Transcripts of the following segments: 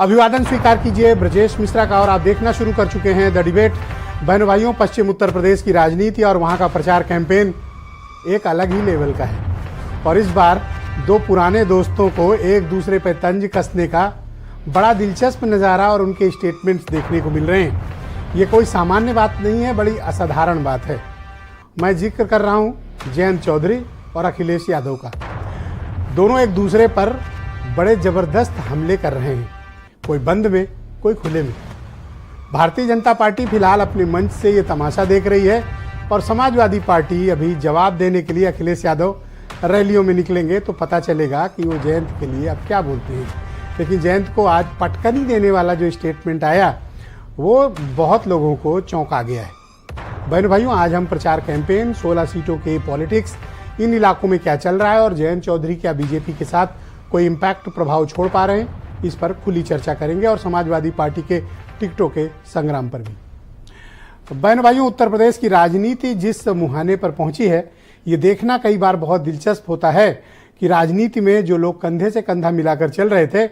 अभिवादन स्वीकार कीजिए ब्रजेश मिश्रा का। और आप देखना शुरू कर चुके हैं द डिबेट। बहनों भाइयों, पश्चिम उत्तर प्रदेश की राजनीति और वहां का प्रचार कैंपेन एक अलग ही लेवल का है। और इस बार दो पुराने दोस्तों को एक दूसरे पर तंज कसने का बड़ा दिलचस्प नज़ारा और उनके स्टेटमेंट्स देखने को मिल रहे हैं। ये कोई सामान्य बात नहीं है, बड़ी असाधारण बात है। मैं जिक्र कर रहा हूँ जयंत चौधरी और अखिलेश यादव का। दोनों एक दूसरे पर बड़े ज़बरदस्त हमले कर रहे हैं, कोई बंद में कोई खुले में। भारतीय जनता पार्टी फिलहाल अपने मंच से ये तमाशा देख रही है और समाजवादी पार्टी अभी जवाब देने के लिए अखिलेश यादव रैलियों में निकलेंगे तो पता चलेगा कि वो जयंत के लिए अब क्या बोलते हैं। लेकिन जयंत को आज पटकनी देने वाला जो स्टेटमेंट आया वो बहुत लोगों को चौंका गया है। बहनों भाइयों, आज हम प्रचार कैंपेन, 16 सीटों के पॉलिटिक्स, इन इलाकों में क्या चल रहा है और जयंत चौधरी क्या बीजेपी के साथ कोई इम्पैक्ट प्रभाव छोड़ पा रहे हैं, इस पर खुली चर्चा करेंगे और समाजवादी पार्टी के टिकटों के संग्राम पर भी। तो बहनों भाइयों, उत्तर प्रदेश की राजनीति जिस मुहाने पर पहुंची है, ये देखना कई बार बहुत दिलचस्प होता है कि राजनीति में जो लोग कंधे से कंधा मिलाकर चल रहे थे,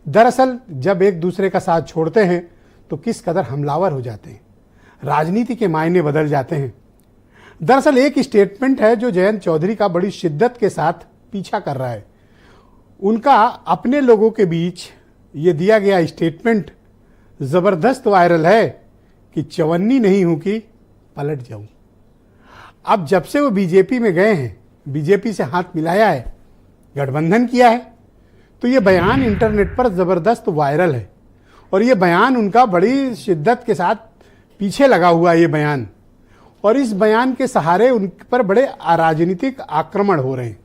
दरअसल जब एक दूसरे का साथ छोड़ते हैं तो किस कदर हमलावर हो जाते हैं, राजनीति के मायने बदल जाते हैं। दरअसल एक स्टेटमेंट है जो जयंत चौधरी का बड़ी शिद्दत के साथ पीछा कर रहा है। उनका अपने लोगों के बीच ये दिया गया स्टेटमेंट जबरदस्त वायरल है कि चवन्नी नहीं हूं कि पलट जाऊं। अब जब से वो बीजेपी में गए हैं, बीजेपी से हाथ मिलाया है, गठबंधन किया है, तो ये बयान इंटरनेट पर जबरदस्त वायरल है और ये बयान उनका बड़ी शिद्दत के साथ पीछे लगा हुआ है ये बयान। और इस बयान के सहारे उन पर बड़े राजनीतिक आक्रमण हो रहे हैं।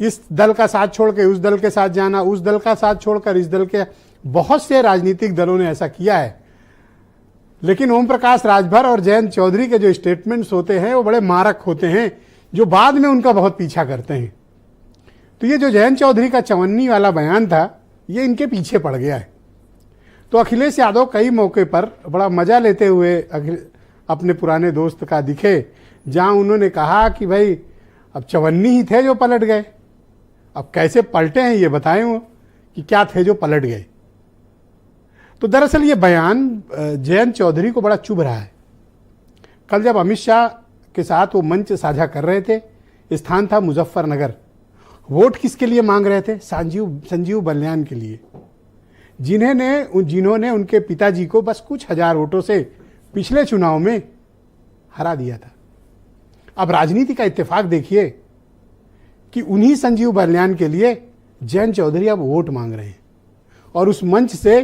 इस दल का साथ छोड़ के उस दल के साथ जाना, उस दल का साथ छोड़कर इस दल के, बहुत से राजनीतिक दलों ने ऐसा किया है। लेकिन ओम प्रकाश राजभर और जयंत चौधरी के जो स्टेटमेंट्स होते हैं वो बड़े मारक होते हैं, जो बाद में उनका बहुत पीछा करते हैं। तो ये जो जयंत चौधरी का चवन्नी वाला बयान था, ये इनके पीछे पड़ गया है। तो अखिलेश यादव कई मौके पर बड़ा मजा लेते हुए अपने पुराने दोस्त का दिखे, जहां उन्होंने कहा कि भाई अब चवन्नी ही थे जो पलट गए, अब कैसे पलटे हैं ये बताएं वो, कि क्या थे जो पलट गए। तो दरअसल ये बयान जयंत चौधरी को बड़ा चुभ रहा है। कल जब अमित शाह के साथ वो मंच साझा कर रहे थे, स्थान था मुजफ्फरनगर, वोट किसके लिए मांग रहे थे? संजीव बलियान के लिए, जिन्होंने उनके पिताजी को बस कुछ हजार वोटों से पिछले चुनाव में हरा दिया था। अब राजनीति का इत्तेफाक देखिए कि उन्हीं संजीव बलियान के लिए जयंत चौधरी अब वोट मांग रहे हैं और उस मंच से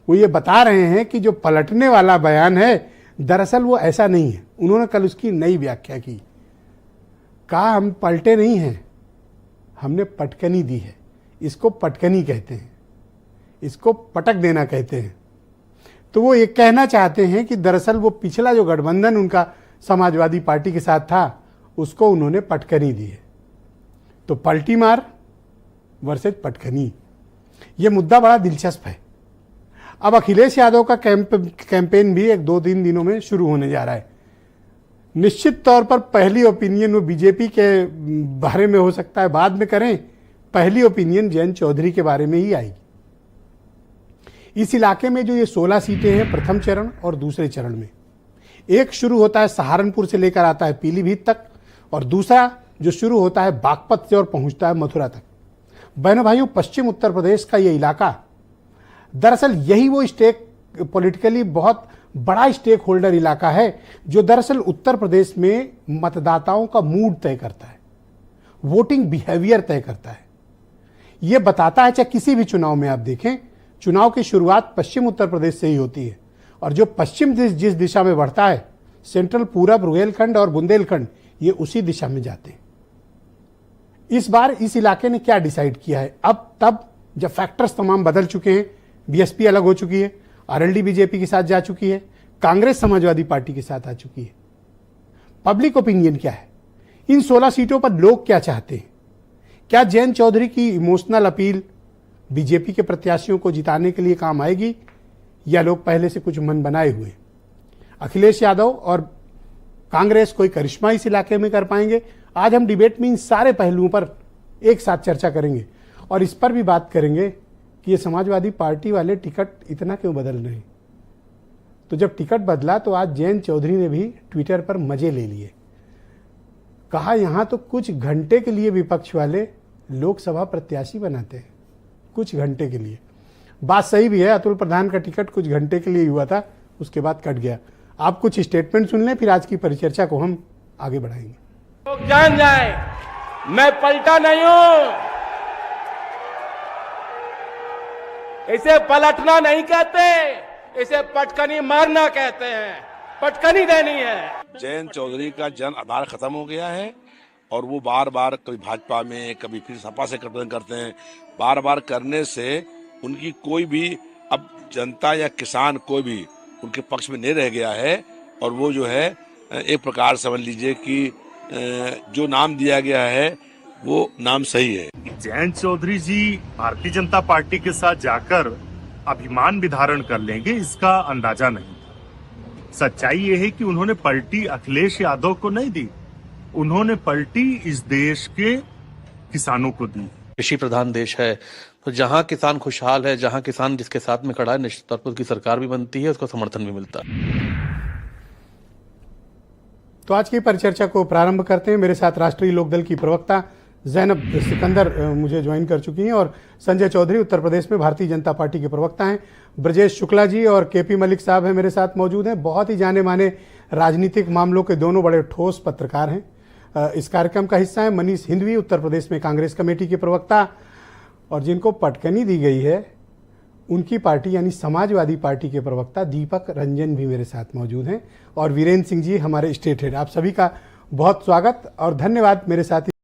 वो ये बता रहे हैं कि जो पलटने वाला बयान है दरअसल वो ऐसा नहीं है। उन्होंने कल उसकी नई व्याख्या की, कहा हम पलटे नहीं हैं, हमने पटकनी दी है। इसको पटकनी कहते हैं, इसको पटक देना कहते हैं। तो वो ये कहना चाहते हैं कि दरअसल वो पिछला जो गठबंधन उनका समाजवादी पार्टी के साथ था, उसको उन्होंने पटकनी दी है। तो पलटी मार वर्सेज पटकनी, ये मुद्दा बड़ा दिलचस्प है। अब अखिलेश यादव का कैंपेन भी 1-2-3 दिनों में शुरू होने जा रहा है। निश्चित तौर पर पहली ओपिनियन वो बीजेपी के बारे में हो सकता है बाद में करें, पहली ओपिनियन जयंत चौधरी के बारे में ही आएगी। इस इलाके में जो ये 16 सीटें हैं, प्रथम चरण और दूसरे चरण में, एक शुरू होता है सहारनपुर से लेकर आता है पीलीभीत तक, और दूसरा जो शुरू होता है बागपत से और पहुंचता है मथुरा तक। बहनों भाइयों, पश्चिम उत्तर प्रदेश का ये इलाका दरअसल यही वो पॉलिटिकली बहुत बड़ा स्टेक होल्डर इलाका है जो दरअसल उत्तर प्रदेश में मतदाताओं का मूड तय करता है, वोटिंग बिहेवियर तय करता है। ये बताता है, चाहे किसी भी चुनाव में आप देखें, चुनाव की शुरुआत पश्चिम उत्तर प्रदेश से ही होती है और जो पश्चिम जिस दिशा में बढ़ता है, सेंट्रल, पूरब, रुहेलखंड और बुंदेलखंड, ये उसी दिशा में जाते हैं। इस बार इस इलाके ने क्या डिसाइड किया है? अब तब जब फैक्टर्स तमाम बदल चुके हैं, बीएसपी अलग हो चुकी है, आरएलडी बीजेपी के साथ जा चुकी है, कांग्रेस समाजवादी पार्टी के साथ आ चुकी है, पब्लिक ओपिनियन क्या है? इन 16 सीटों पर लोग क्या चाहते हैं? क्या जयंत चौधरी की इमोशनल अपील बीजेपी के प्रत्याशियों को जिताने के लिए काम आएगी, या लोग पहले से कुछ मन बनाए हुए? अखिलेश यादव और कांग्रेस कोई करिश्मा इस इलाके में कर पाएंगे? आज हम डिबेट में इन सारे पहलुओं पर एक साथ चर्चा करेंगे और इस पर भी बात करेंगे कि ये समाजवादी पार्टी वाले टिकट इतना क्यों बदल रहे हैं। तो जब टिकट बदला तो आज जयंत चौधरी ने भी ट्विटर पर मजे ले लिए। कहा यहां तो कुछ घंटे के लिए विपक्ष वाले लोकसभा प्रत्याशी बनाते हैं, कुछ घंटे के लिए। बात सही भी है, अतुल प्रधान का टिकट कुछ घंटे के लिए हुआ था, उसके बाद कट गया। आप कुछ स्टेटमेंट सुन लें, फिर आज की परिचर्चा को हम आगे बढ़ाएंगे। लोग जान जाए मैं पलटा नहीं हूं, इसे पलटना नहीं कहते, इसे पटकनी मारना कहते हैं, पटकनी देनी है। जयंत चौधरी का जन आधार खत्म हो गया है और वो बार बार कभी भाजपा में कभी फिर सपा से गठबंधन करते हैं। बार बार करने से उनकी कोई भी अब जनता या किसान कोई भी उनके पक्ष में नहीं रह गया है। और वो जो है एक प्रकार समझ लीजिए कि जो नाम दिया गया है वो नाम सही है। जयंत चौधरी जी भारतीय जनता पार्टी के साथ जाकर अभिमान भी धारण कर लेंगे, इसका अंदाजा नहीं था। सच्चाई ये है कि उन्होंने पलटी अखिलेश यादव को नहीं दी, उन्होंने पलटी इस देश के किसानों को दी। कृषि प्रधान देश है, तो जहां किसान खुशहाल है, जहां किसान जिसके साथ में खड़ा है, निश्चित तौर पर उसकी सरकार भी बनती है, उसको समर्थन भी मिलता है। तो आज की परिचर्चा को प्रारंभ करते हैं। मेरे साथ राष्ट्रीय लोकदल की प्रवक्ता जैनब सिकंदर मुझे ज्वाइन कर चुकी हैं और संजय चौधरी उत्तर प्रदेश में भारतीय जनता पार्टी के प्रवक्ता हैं। ब्रजेश शुक्ला जी और केपी मलिक साहब हैं मेरे साथ मौजूद हैं। बहुत ही जाने माने राजनीतिक मामलों के दोनों बड़े ठोस पत्रकार हैं। इस कार्यक्रम का हिस्सा है मनीष हिंदवी, उत्तर प्रदेश में कांग्रेस कमेटी के प्रवक्ता, और जिनको पटकनी दी गई है उनकी पार्टी यानी समाजवादी पार्टी के प्रवक्ता दीपक रंजन भी मेरे साथ मौजूद हैं, और वीरेंद्र सिंह जी हमारे स्टेट हेड। आप सभी का बहुत स्वागत और धन्यवाद मेरे साथ